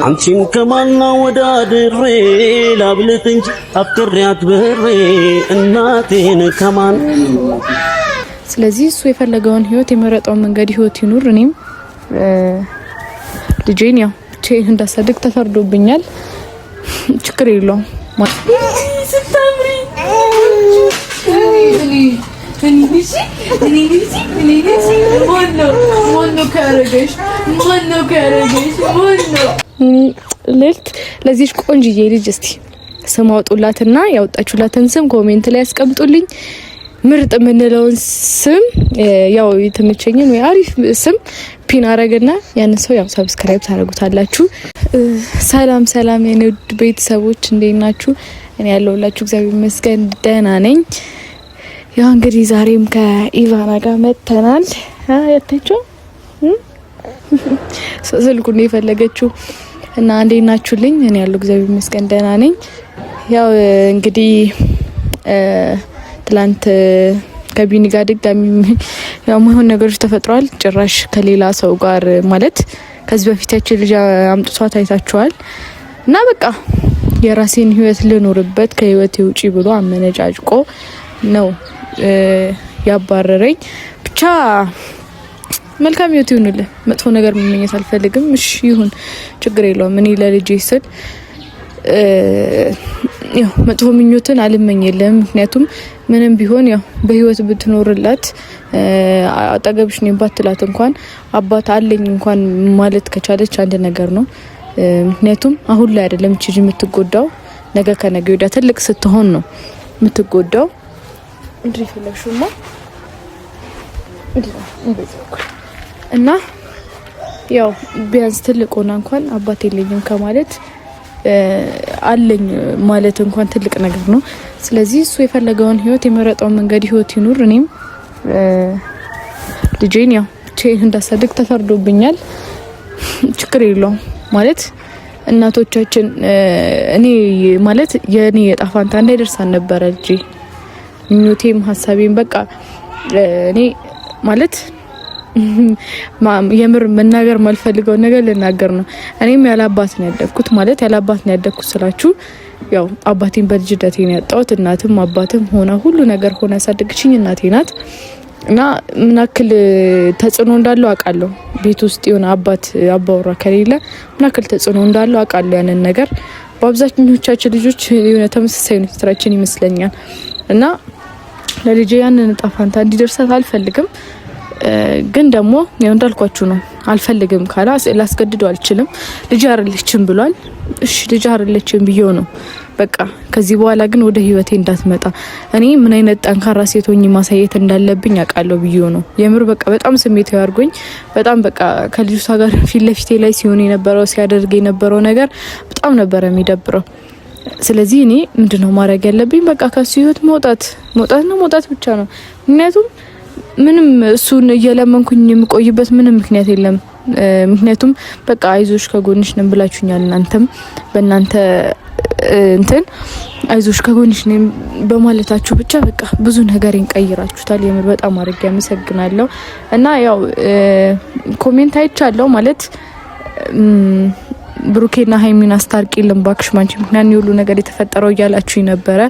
አንቺን ከማና ወዳድሬ ላብልጥ እንጂ አፍቅሬያት ብሬ እናቴን ከማን። ስለዚህ እሱ የፈለገውን ህይወት የመረጠውን መንገድ ህይወት ይኑር። እኔም ልጄን ያው ብቻዬን እንዳሳድግ ተፈርዶብኛል። ችግር የለውም። ልልት ለዚህ ቆንጅዬ ልጅ እስቲ ስም አውጡላትና ያወጣችሁላትን ስም ኮሜንት ላይ ያስቀምጡልኝ። ምርጥ የምንለውን ስም ያው የተመቸኝን ወይ አሪፍ ስም ፒን አረግና ያን ሰው ያው ሰብስክራይብ ታደርጉታላችሁ። ሰላም ሰላም የኔ ውድ ቤተሰቦች እንዴት ናችሁ? እኔ ያለሁላችሁ እግዚአብሔር ይመስገን ደህና ነኝ። ያው እንግዲህ ዛሬም ከኢቫና ጋር መተናል። ያተችው ስልኩን የፈለገችው እና እንዴት ናችሁልኝ? እኔ ያለው እግዚአብሔር ይመስገን ደህና ነኝ። ያው እንግዲህ ትላንት ከቢኒ ጋር ድጋሚ ያው ማይሆን ነገሮች ተፈጥሯል። ጭራሽ ከሌላ ሰው ጋር ማለት ከዚህ በፊት ያቺ ልጅ አምጥቷት አይታችኋል። እና በቃ የራሴን ህይወት ልኖርበት ከህይወቴ ውጪ ብሎ አመነጫጭቆ ነው ያባረረኝ። ብቻ መልካም ህይወት ይሁንልህ። መጥፎ ነገር መመኘት አልፈልግም። እሺ ይሁን፣ ችግር የለውም። እኔ ለልጄ ስል ያው መጥፎ ምኞትን አልመኝልህም። ምክንያቱም ምንም ቢሆን ያው በህይወት ብትኖርላት አጠገብሽ ነኝ ባትላት እንኳን አባት አለኝ እንኳን ማለት ከቻለች አንድ ነገር ነው። ምክንያቱም አሁን ላይ አይደለም እቺ የምትጎዳው፣ ነገ ከነገ ወዲያ ትልቅ ስትሆን ነው የምትጎዳው። እንዴ ፈለግሽማ እና ያው ቢያንስ ትልቅ ሆና እንኳን አባት የለኝም ከማለት አለኝ ማለት እንኳን ትልቅ ነገር ነው። ስለዚህ እሱ የፈለገውን ህይወት የመረጠውን መንገድ ህይወት ይኑር። እኔም ልጄን ያው ብቻዬን እንዳሳድግ ተፈርዶብኛል። ችግር የለውም ማለት እናቶቻችን እኔ ማለት የኔ የጣፋንታ እንዳይደርሳን ነበረ ልጄ ምኞቴም ሀሳቤም በቃ እኔ ማለት የምር መናገር ማልፈልገው ነገር ልናገር ነው። እኔም ያለ አባት ነው ያደግኩት። ማለት ያለ አባት ነው ያደግኩት ስላችሁ ያው አባቴን በልጅነቴ ነው ያጣሁት። እናትም አባትም ሆነ ሁሉ ነገር ሆነ ያሳደገችኝ እናቴ ናት። እና ምን ያክል ተጽዕኖ እንዳለው አውቃለሁ። ቤት ውስጥ የሆነ አባት አባወራ ከሌለ ምን ያክል ተጽዕኖ እንዳለው አውቃለሁ። ያንን ነገር በአብዛኞቻችን ልጆች የሆነ ተመሳሳይ ነው ስራችን ይመስለኛል። እና ለልጄ ያንን ጣፋንታ እንዲደርሳት አልፈልግም። ግን ደግሞ ያው እንዳልኳችሁ ነው። አልፈልግም ካላ ላስገድደው አልችልም። ልጅ አይደለችም ብሏል። እሺ ልጅ አይደለችም ብዬው ነው በቃ ከዚህ በኋላ ግን ወደ ህይወቴ እንዳትመጣ እኔ ምን አይነት ጠንካራ ሴት ሆኜ ማሳየት እንዳለብኝ አውቃለሁ ብዬው ነው። የምር በቃ በጣም ስሜታዊ ያርጎኝ በጣም በቃ ከልጅቷ ጋር ፊት ለፊቴ ላይ ሲሆን የነበረው ሲያደርግ የነበረው ነገር በጣም ነበር የሚደብረው። ስለዚህ እኔ ምንድነው ማድረግ ያለብኝ? በቃ ከሱ ህይወት መውጣት ብቻ ነው። ምክንያቱም ምንም እሱን እየለመንኩኝ የምቆይበት ምንም ምክንያት የለም። ምክንያቱም በቃ አይዞሽ ከጎንሽ ነን ብላችሁኛል። እናንተም በእናንተ እንትን አይዞሽ ከጎንሽ ነን በማለታችሁ ብቻ በቃ ብዙ ነገር እንቀይራችሁታል። የምር በጣም አድርጌ አመሰግናለሁ። እና ያው ኮሜንት አይቻለሁ ማለት ብሩኬና ሃይሚን አስታርቂልን ባክሽ ማንቺ ምክንያት ነው ሁሉ ነገር የተፈጠረው እያላችሁ ነበረ።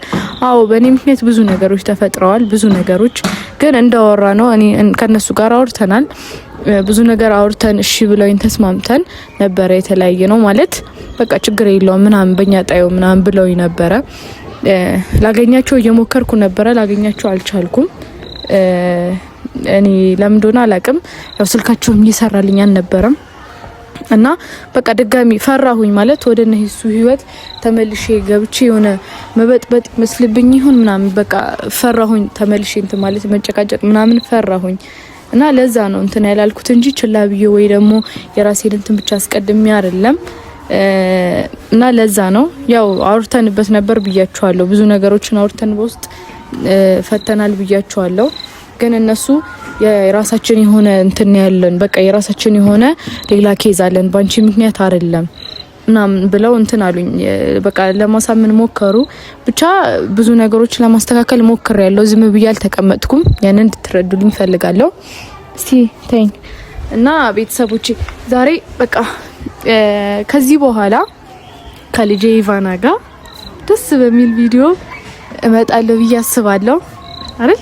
አዎ በእኔ ምክንያት ብዙ ነገሮች ተፈጥረዋል። ብዙ ነገሮች ግን እንዳወራ ነው እኔ ከነሱ ጋር አውርተናል። ብዙ ነገር አውርተን እሺ ብለውኝ ተስማምተን ነበረ የተለያየ ነው ማለት በቃ ችግር የለውም ምናምን በእኛ ጣዩ ምናምን ብለውኝ ነበረ። ላገኛቸው እየሞከርኩ ነበረ፣ ላገኛቸው አልቻልኩም። እኔ ለምን እንደሆነ አላውቅም። ያው ስልካቸውም እየሰራልኝ አልነበረም። እና በቃ ድጋሚ ፈራሁኝ ማለት ወደ እነሱ ህይወት ተመልሼ ገብቼ የሆነ መበጥበጥ መስልብኝ ይሁን ምናምን በቃ ፈራሁኝ። ተመልሼ እንትን ማለት መጨቃጨቅ ምናምን ፈራሁኝ። እና ለዛ ነው እንትን ያላልኩት እንጂ ችላ ብዬ ወይ ደግሞ የራሴን እንትን ብቻ አስቀድሜ አይደለም። እና ለዛ ነው ያው አውርተንበት ነበር ብያችኋለሁ። ብዙ ነገሮችን አውርተን በውስጥ ፈተናል ብያችኋለሁ። ግን እነሱ የራሳችን የሆነ እንትን ያለን በቃ የራሳችን የሆነ ሌላ ኬዝ አለን ባንቺ ምክንያት አይደለም ምናምን ብለው እንትን አሉኝ። በቃ ለማሳመን ሞከሩ። ብቻ ብዙ ነገሮች ለማስተካከል ሞክሬያለሁ። ዝም ብዬ አልተቀመጥኩም። ያንን እንድትረዱልኝ ፈልጋለሁ። እስቲ ተይኝ እና ቤተሰቦቼ ዛሬ በቃ ከዚህ በኋላ ከልጄ ኢቫና ጋር ደስ በሚል ቪዲዮ እመጣለሁ ብዬ አስባለሁ አይደል?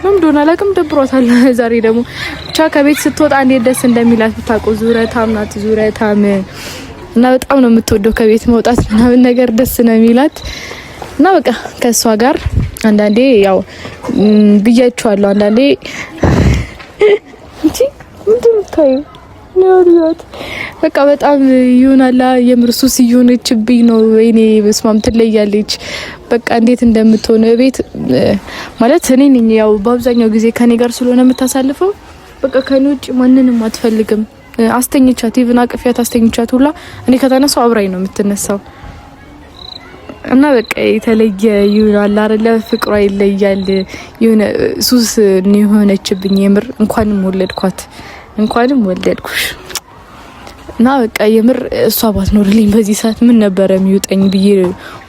ምን ዶና ለቅም ደብሮታል። ዛሬ ደግሞ ብቻ ከቤት ስትወጣ እንዴት ደስ እንደሚላት ብታውቁ። ዙረታም ናት ዙረታም እና በጣም ነው የምትወደው ከቤት መውጣት ምናምን ነገር ደስ ነው የሚላት እና በቃ ከሷ ጋር አንዳንዴ ያው ብያችኋለሁ አንዳንዴ እንጂ ምንድን ነው በቃ በጣም ይሆናላ የምርሱስ ይሆነችብኝ ነው። ወይኔ በስማም ትለያለች። በቃ እንዴት እንደምትሆነ ቤት ማለት እኔ ነኝ ያው በአብዛኛው ጊዜ ከኔ ጋር ስለሆነ የምታሳልፈው በቃ ከኔ ውጭ ማንንም አትፈልግም። አስተኝቻት ኢቭን አቅፊያት አስተኝቻት ሁላ እኔ ከተነሳው አብራኝ ነው የምትነሳው እና በቃ የተለየ ይሆናል አይደለ? ፍቅሯ ይለያል። የሆነ ሱስ ነው የሆነችብኝ የምር። እንኳንም ወለድኩሽ እና በቃ የምር እሷ ባትኖርልኝ በዚህ ሰዓት ምን ነበረ የሚውጠኝ ብዬ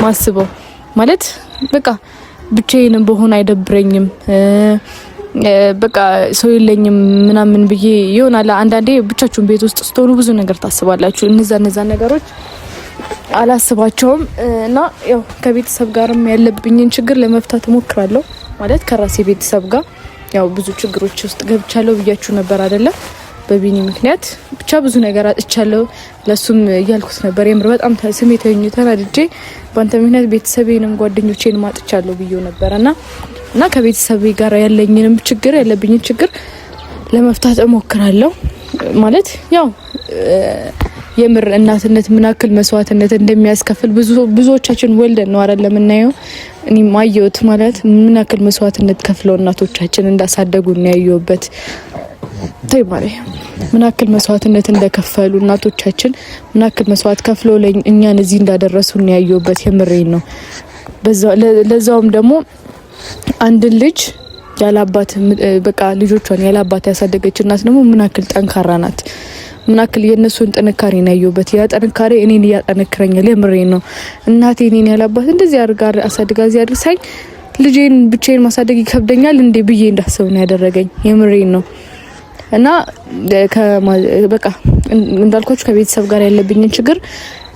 ማስበው ማለት በቃ ብቻዬን በሆነ አይደብረኝም። በቃ ሰው የለኝም ምናምን ብዬ ይሆናል። አንዳንዴ ብቻችሁን ቤት ውስጥ ስትሆኑ ብዙ ነገር ታስባላችሁ። እነዛ ነገሮች አላስባቸውም እና ያው ከቤተሰብ ጋርም ያለብኝን ችግር ለመፍታት እሞክራለሁ። ማለት ከራሴ ቤተሰብ ጋር ያው ብዙ ችግሮች ውስጥ ገብቻለሁ ብያችሁ ነበር አይደለ? በቢኒ ምክንያት ብቻ ብዙ ነገር አጥቻለሁ። ለሱም እያልኩት ነበር የምር በጣም ስሜታዊ ተናድጄ በአንተ ምክንያት ቤተሰቤንም ጓደኞቼንም አጥቻለሁ ብዬው ነበርና እና ከቤተሰቤ ጋር ያለኝንም ችግር ያለብኝን ችግር ለመፍታት እሞክራለሁ። ማለት ያው የምር እናትነት ምን ያክል መስዋዕትነት እንደሚያስከፍል ብዙዎቻችን ወልደን ነው አይደል ለምናየው። እኔ ማየሁት ማለት ምን ያክል መስዋዕትነት ከፍለው እናቶቻችን እንዳሳደጉ ነው ያየሁበት። ተይማሪ ምን ያክል መስዋዕትነት እንደከፈሉ እናቶቻችን ምን ያክል መስዋዕት ከፍለው እኛን እዚህ እንዳደረሱ ነው ያየሁበት። የምሬን ነው። ለዛውም ደግሞ አንድ ልጅ ያላባት በቃ ልጆቿን ያላባት ያሳደገች እናት ደግሞ ምን ያክል ጠንካራ ናት። ምን ያክል የነሱን ጥንካሬ ነው ያየሁበት። ያ ጥንካሬ እኔን ያጠነክረኛል። የምሬን ነው። እናቴ እኔን ያላባት እንደዚህ አድርጋ አሳድጋ እዚህ አድርሳኝ ልጄን ብቻዬን ማሳደግ ይከብደኛል እንዴ ብዬ እንዳስብ ነው ያደረገኝ። የምሬን ነው። እና በቃ እንዳልኳችሁ ከቤተሰብ ጋር ያለብኝን ችግር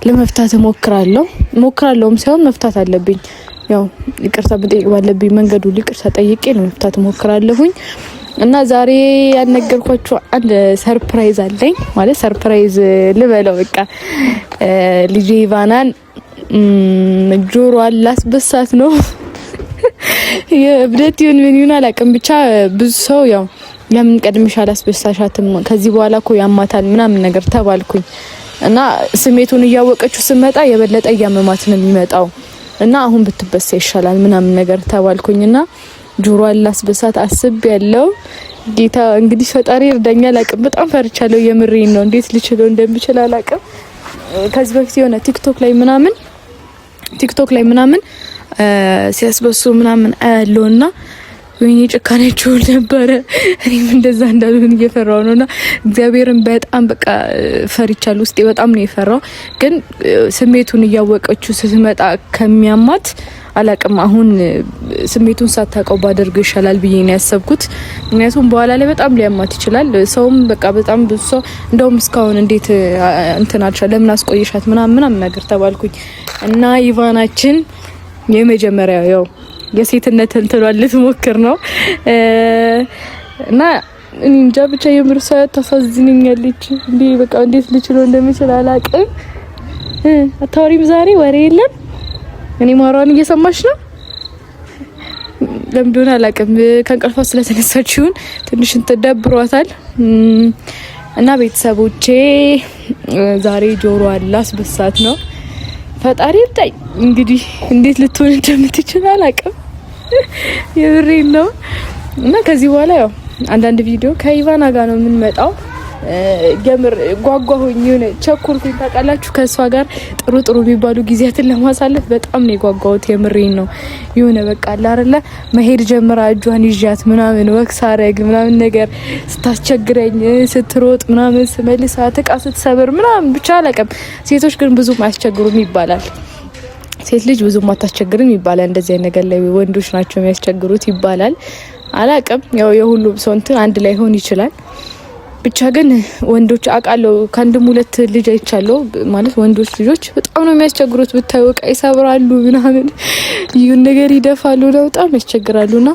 ለመፍታት እሞክራለሁም ሳይሆን መፍታት አለብኝ። ያው ይቅርታ ብጠይቅ ባለብኝ መንገዱ ይቅርታ ጠይቄ ለመፍታት እሞክራለሁኝ። እና ዛሬ ያልነገርኳችሁ አንድ ሰርፕራይዝ አለኝ። ማለት ሰርፕራይዝ ልበለው በቃ ልጄ ኢቫናን ጆሮዋን ላስበሳት ነው። የብደት ይሁን ምን ይሁን አላውቅም። ብቻ ብዙ ሰው ያው ለምን ቀድመሽ አላስበሳሻትም ከዚህ በኋላ እኮ ያማታል ምናምን ነገር ተባልኩኝ። እና ስሜቱን እያወቀችው ስመጣ የበለጠ እያመማት ነው የሚመጣው እና አሁን ብትበሳ ይሻላል ምናምን ነገር ተባልኩኝና ጆሮዋን ላስበሳት አስቤያለሁ። ጌታ እንግዲህ ፈጣሪ እርዳኛ። አላውቅም በጣም ፈርቻለሁ። የምሬን ነው። እንዴት ልችለው እንደምችል አላውቅም። ከዚህ በፊት የሆነ ቲክቶክ ላይ ምናምን ሲያስበሱ ምናምን አያለውና ወይኔ ጭካኔያቸው ነበረ። እኔም እንደዛ እንዳልሆን እየፈራው ነውና እግዚአብሔርን በጣም በቃ ፈርቻለሁ። ውስጤ በጣም ነው የፈራው። ግን ስሜቱን እያወቀችው ስትመጣ ከሚያማት አላቅም አሁን ስሜቱን ሳታውቀው ባደርገው ይሻላል ብዬ ነው ያሰብኩት። ምክንያቱም በኋላ ላይ በጣም ሊያማት ይችላል። ሰውም በቃ በጣም ብዙ ሰው እንደውም እስካሁን እንዴት እንትናቻ ለምን አስቆይሻት ምናምን ነገር ተባልኩኝ። እና ኢቫናችን የመጀመሪያው ያው የሴትነት እንትሏል ልትሞክር ነው እና እንጃ ብቻ የምርሳ ታሳዝነኛለች። እንዴ በቃ እንዴት ልችለው እንደምችል አላቅም። አታወሪም ዛሬ ወሬ የለም። እኔ ማራውን እየሰማሽ ነው። ለምዶና አላቅም ከእንቅልፏ ስለተነሳች ይሁን ትንሽ ተደብሯታል። እና ቤተሰቦቼ ዛሬ ጆሮ አላስበሳት ነው። ፈጣሪ ይርዳኝ። እንግዲህ እንዴት ልትሆን እንደምትችል አላቅም። የብሬን ነው። እና ከዚህ በኋላ ያው አንዳንድ ቪዲዮ ከኢቫና ጋር ነው የምንመጣው። ገምር ጓጓሁኝ የሆነ ቸኩልኩኝ ታውቃላችሁ። ከሷ ጋር ጥሩ የሚባሉ ጊዜያትን ለማሳለፍ በጣም ነው የጓጓሁት። የምሬን ነው። የሆነ በቃ አይደለ መሄድ ጀምራ እጇን ይዣት ምናምን ወክስ አረግ ምናምን ነገር ስታስቸግረኝ ስትሮጥ ምናምን ስመልሳት እቃ ስትሰብር ምናምን ብቻ አላውቅም። ሴቶች ግን ብዙም አያስቸግሩም ይባላል። ሴት ልጅ ብዙም አታስቸግርም ይባላል። እንደዚህ አይነት ነገር ላይ ወንዶች ናቸው የሚያስቸግሩት ይባላል። አላውቅም ያው የሁሉም ሰው እንትን አንድ ላይ ሆን ይችላል። ብቻ ግን ወንዶች አውቃለሁ ከአንድም ሁለት ልጅ አይቻለሁ ማለት ወንዶች ልጆች በጣም ነው የሚያስቸግሩት ብታዩ ዕቃ ይሰብራሉ ምናምን ይሁን ነገር ይደፋሉ ነው በጣም ያስቸግራሉና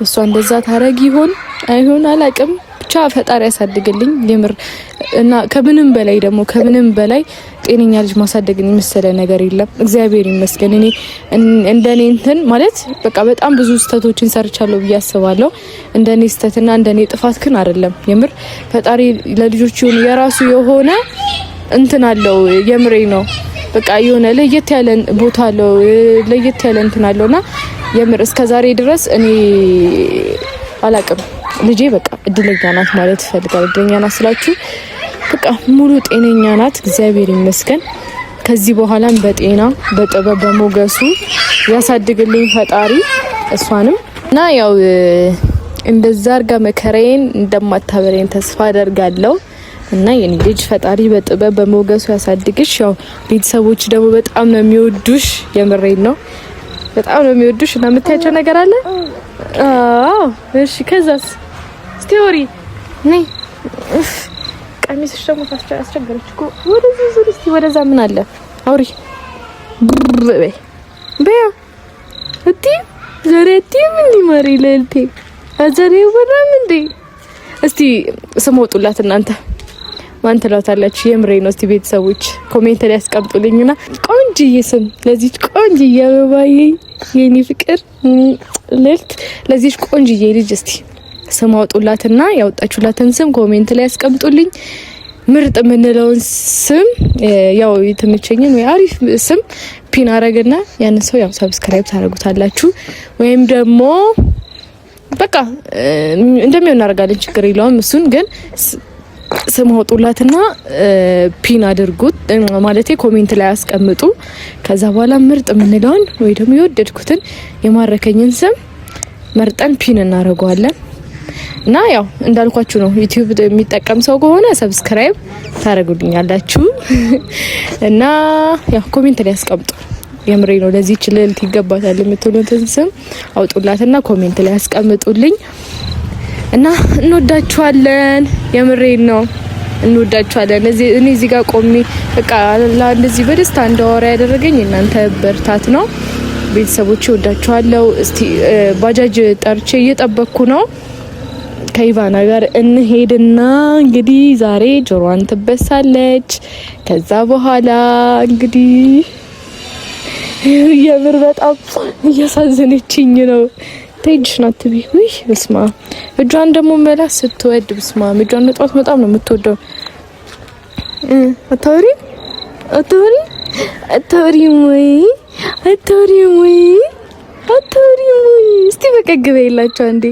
እሷ እንደዛ ታረግ ይሆን አይሆን አላቅም ብቻ ፈጣሪ ያሳድግልኝ የምር እና ከምንም በላይ ጤነኛ ልጅ ማሳደግን የመሰለ ነገር የለም እግዚአብሔር ይመስገን እኔ እንደኔ እንትን ማለት በቃ በጣም ብዙ ስህተቶችን ሰርቻለሁ ብዬ አስባለሁ እንደኔ ስህተትና እንደኔ ጥፋት ግን አይደለም የምር ፈጣሪ ለልጆች የራሱ የሆነ እንትን አለው የምሬ ነው በቃ የሆነ ለየት ያለ ቦታ አለው ለየት ያለ እንትን አለውና የምር እስከዛሬ ድረስ እኔ አላቅም ልጄ በቃ እድለኛ ናት ማለት ፈልጋለሁ እድለኛ ናት ስላችሁ በቃ ሙሉ ጤነኛ ናት እግዚአብሔር ይመስገን ከዚህ በኋላም በጤና በጥበብ በሞገሱ ያሳድግልኝ ፈጣሪ እሷንም እና ያው እንደዛ አርጋ መከራዬን እንደማታበረኝ ተስፋ አደርጋለሁ እና የኔ ልጅ ፈጣሪ በጥበብ በሞገሱ ያሳድግሽ ያው ቤተሰቦች ደግሞ በጣም ነው የሚወዱሽ የምሬን ነው በጣም ነው የሚወዱሽ እና የምታያቸው ነገር አለ አዎ እሺ ከዛስ ስቶሪ ነይ ቀሚስሽ ደግሞ አስቸገረች እኮ ወደዚህ ዙሪ እስቲ ወደዛ ምን አለ አውሪ በይ በያ እቲ ዘሬቲ ምን ይማሪ ለልቴ አዘሬው በራም እንዴ እስቲ ስሞጡላት እናንተ ማን ትላታላችሁ የምሬ ነው እስቲ ቤተሰቦች ኮሜንት ላይ ያስቀምጡልኝና ቆንጂዬ ስም ለዚህ ቆንጂዬ አበባዬ የኔ ፍቅር ለልት ለዚህ ቆንጂዬ ልጅ እስቲ ስም አውጡላትና ያወጣችሁላትን ስም ኮሜንት ላይ ያስቀምጡልኝ ምርጥ ምንለውን ስም ያው የተመቸኝን ወይ አሪፍ ስም ፒን አረግና ያን ሰው ያው ሰብስክራይብ ታረጉታላችሁ ወይም ደግሞ በቃ እንደሚሆን እናደርጋለን ችግር የለውም እሱን ግን ስም አውጡላትና ፒን አድርጉት ማለቴ ኮሜንት ላይ አስቀምጡ ከዛ በኋላ ምርጥ ምንለውን ወይ ደግሞ የወደድኩትን የማረከኝን ስም መርጠን ፒን እናደርገዋለን እና ያው እንዳልኳችሁ ነው ዩቲዩብ የሚጠቀም ሰው ከሆነ ሰብስክራይብ ታረጉልኛላችሁ እና ያው ኮሜንት ላይ አስቀምጡ የምሬ ነው ለዚህ ችልል ይገባታል የምትሉትን ስም አውጡላትና ኮሜንት ላይ አስቀምጡልኝ እና እንወዳችኋለን የምሬ ነው እንወዳችኋለን እኔ እዚህ ጋር ቆሜ በቃ ለዚህ በደስታ እንዳወራ ያደረገኝ እናንተ በርታት ነው ቤተሰቦቼ ወዳችኋለሁ እስቲ ባጃጅ ጠርቼ እየጠበቅኩ ነው ከኢቫና ጋር እንሄድና እንግዲህ ዛሬ ጆሮዋን ትበሳለች ከዛ በኋላ እንግዲህ የምር በጣም እያሳዘነችኝ ነው ተይጅሽ ናት ቢ ወይ በስማ እጇን ደግሞ መላስ ስትወድ በስማ እጇን መጣት በጣም ነው የምትወደው አታውሪ እስቲ በቀግበ ይላችሁ አንዴ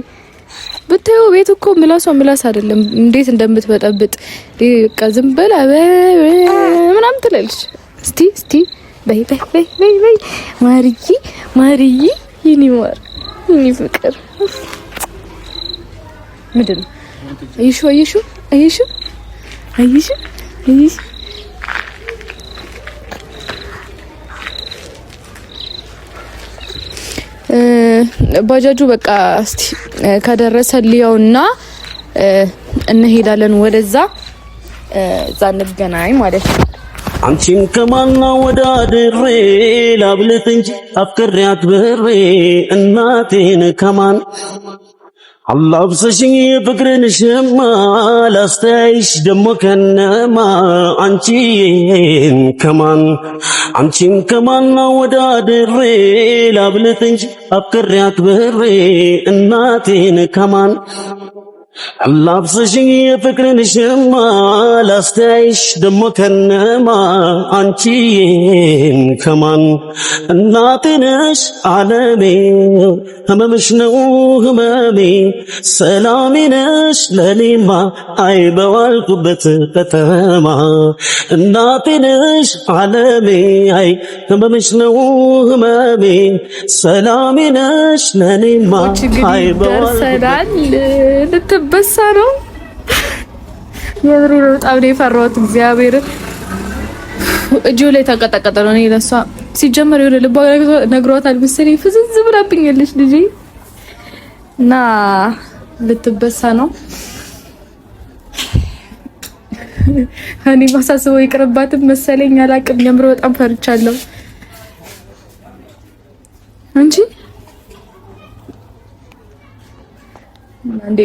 ብታዩ ቤት እኮ ምላስ አይደለም እንዴት እንደምትበጠብጥ በቃ ዝም በላ ምናምን ትላለች እስቲ በይ ማርዬ ይኒ ማር ይኒ ፍቅር ምንድን ነው አይሹ ባጃጁ በቃ እስቲ ከደረሰ ሊያውና እንሄዳለን ወደዛ እዛ እንገናኝ ማለት ነው አንቺን ከማና ወዳድሬ ላብልጥ እንጂ አፍቅሬያት ብሬ እናቴን ከማን አላብሰሽኝ ፍቅርን ሽማ ላስተያይሽ ደሞ ከነማ አንቺን ከማና ወዳድሬ ላብልጥ እንጂ አፍቅሬያት ብሬ እናቴን ከማን አላብሰሽኝ ፍቅርን ሽማ ላስተያይሽ ደሞ ከነማ አንቺን ከማን እናቴ ነሽ ዓለሜ ህመምሽ ነው ህመሜ ሰላሜ ነሽ ለኔማ አይበዋልኩበት ከተማ እናቴ ነሽ ዓለሜ አይ ህመምሽ ነው ህመሜ ሰላሜ ነሽ ለኔማ አይበዋልኩበት በሳ ነው የብሩ በጣም ነው የፈራሁት እግዚአብሔር እጁ ላይ ተቀጠቀጠ ነው እኔ ለሷ ሲጀመር የሆነ ልቧ ነግሯታል መሰለኝ ፍዝዝ ብላብኛለች ልጄ እና ልትበሳ ነው እኔ ማሳስበው ይቅርባትም መሰለኝ አላቅም። የምር በጣም ፈርቻለሁ። አንቺ አንዴ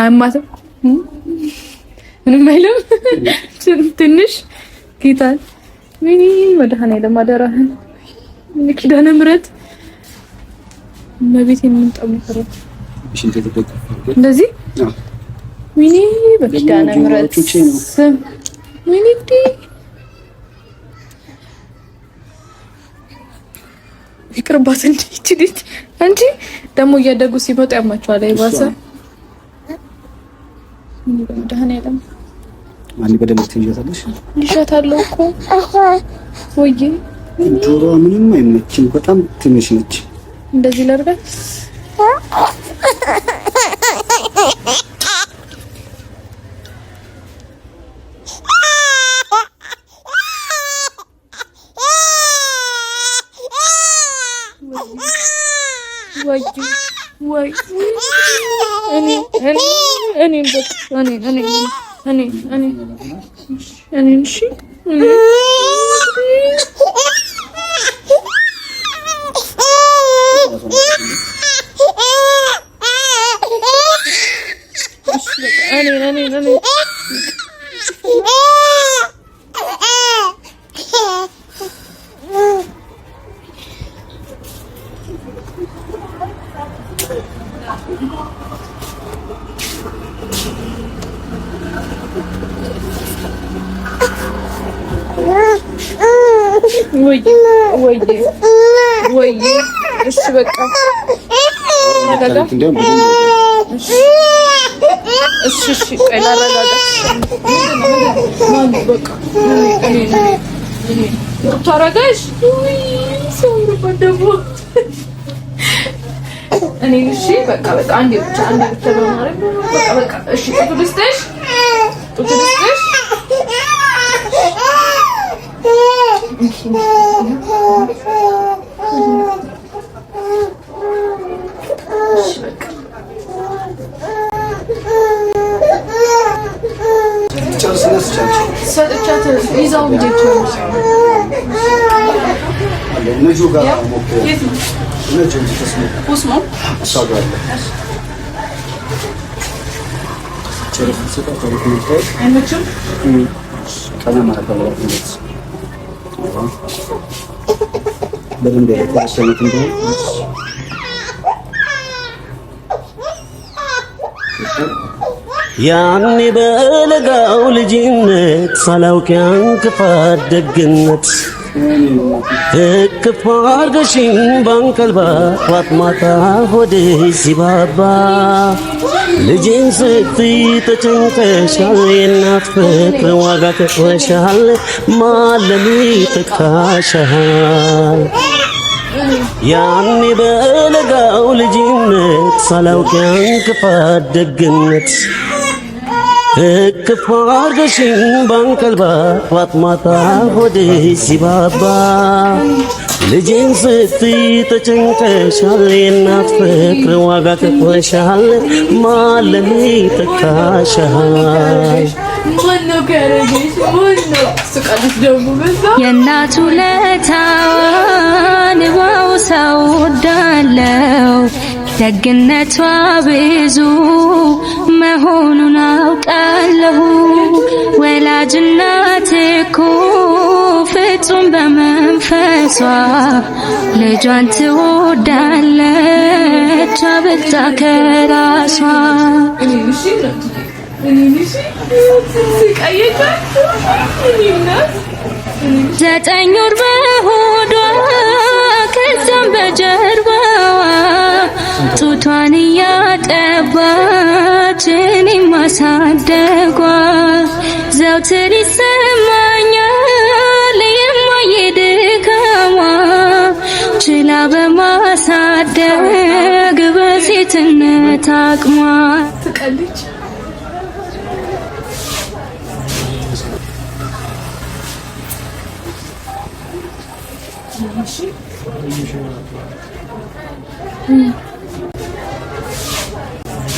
አያማትም ምንም አይልም። ትንሽ ጌታን ምን መድኃኒዓለም አደራህን ኪዳነ ምሕረት መቤት የምንጠምቀው እንደዚህ ሚኒ በኪዳነ ምሕረት ስም ሚኒ ይቅርባት እንጂ ልጅ አንቺ ደግሞ እያደጉ ሲመጡ ያማቸዋል። አይባሰ መድኃኒዓለም ማን በደንብ ትይዣታለሽ? ልሻታለሁ እኮ ወይ ጆሮ ምንም አይመችም። በጣም ትንሽ ነች። እንደዚህ ላድርጋት። ወይ እኔ እሺ ወይ እሺ በቃ እሺ ቆይ ላረጋጋት። በቃ ታረጋሽ ደግሞ እኔ እሺ በቃ አንዴ ብቻ በማድረግ በቃ እሺ ጡት ልስጥሽ ሰጥቻት ይዛው ልጅ ነጁ ጋር ሞክረ ነጁ ተስሞ አሳጋለ ቸርፍ ሰጣ ከሩቁ አይመችም ቀለማ ተባለ በደንብ ያሰሙት እንደው ያኔ በለጋው ልጅነት ሳላውቅ ያንክፋት ደግነት እቅፍ አድርገሽኝ ባንቀልባ ጧት ማታ ሆዴ ሲባባ ልጄን ስትይ ተጨንቀሻል፣ የእናት ፍቅር ዋጋ ከፍለሻል፣ ማለሚ ተካሻል። ያኔ በለጋው ልጅነት ሳላውቅ ያንክፋት ደግነት እቅፍ አድርገሽኝ ባንቀልባ ጧት ማታ ሆዴ ሲባባ ልጄን ስትይ ተጨንቀሻል፣ የእናት ፍቅር ዋጋ ከፍለሻል፣ ማለሚ ተካሻል። የእናቱ ለታዋን ባውሳው ወዳለው ደግነቷ ብዙ መሆኑን አውቃለሁ። ወላጅናት እኮ ፍጹም በመንፈሷ ልጇን ትወዳለች አብልጣ ከራሷ። ዘጠኝ ወር በሆዷ ከዛም በጀርባዋ ጡቷን እያጠባች እኔን ማሳደጓ ዘውትር ይሰማኛል የማየ ድካሟ ችላ በማሳደግ በሴትነት አቅሟ ትቀልጅ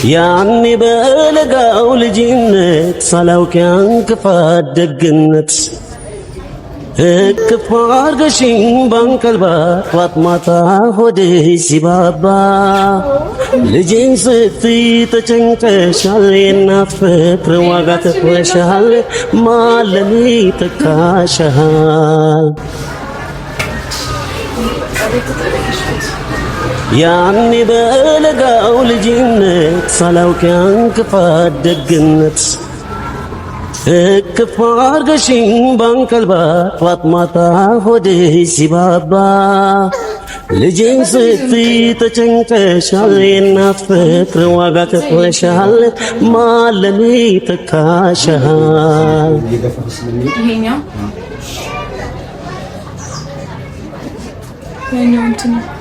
ያኔ በለጋው ልጅነት ሳላውቅ ያን ክፋት ደግነት እቅፍ አድርገሽኝ ባንቀልባ ጧት ማታ ሆዴ ሲባባ ልጄን ስትይ ተጨንቀሻል የእናት ፍቅር ዋጋ ከፍለሻል ማለኔ ተካሻል ያኔ በለጋው ልጅነት ሳላውቅ ያን ክፋት ደግነት እቅፍ አድርገሽኝ ባንቀልባ ጧት ማታ ሆዴ ሲባባ ልጄን ስትይ ተጨንቀሻል የእናት ፍቅር ዋጋ ከፍለሻል ማለኔ ተካሻል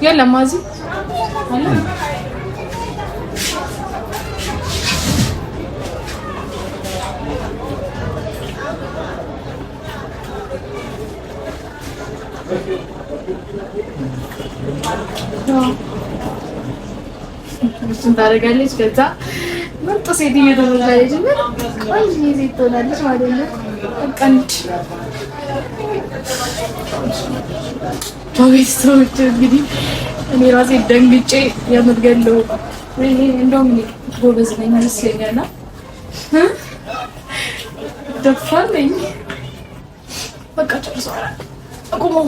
የለም አዚ አለ እሱን ታደርጋለች። ከዛ ምርጥ ሴትዮ ትሆናለች። ቆንጆ ሴት ትሆናለች ማለት ነው። ቀንድ ቤተሰቦች እንግዲህ እኔ ራሴ ደንግጬ የምትገለው እንደውም ጎበዝ ነኝ ይመስለኛል። ደፋር ነኝ። በቃ ጨርሰዋል። አቁመው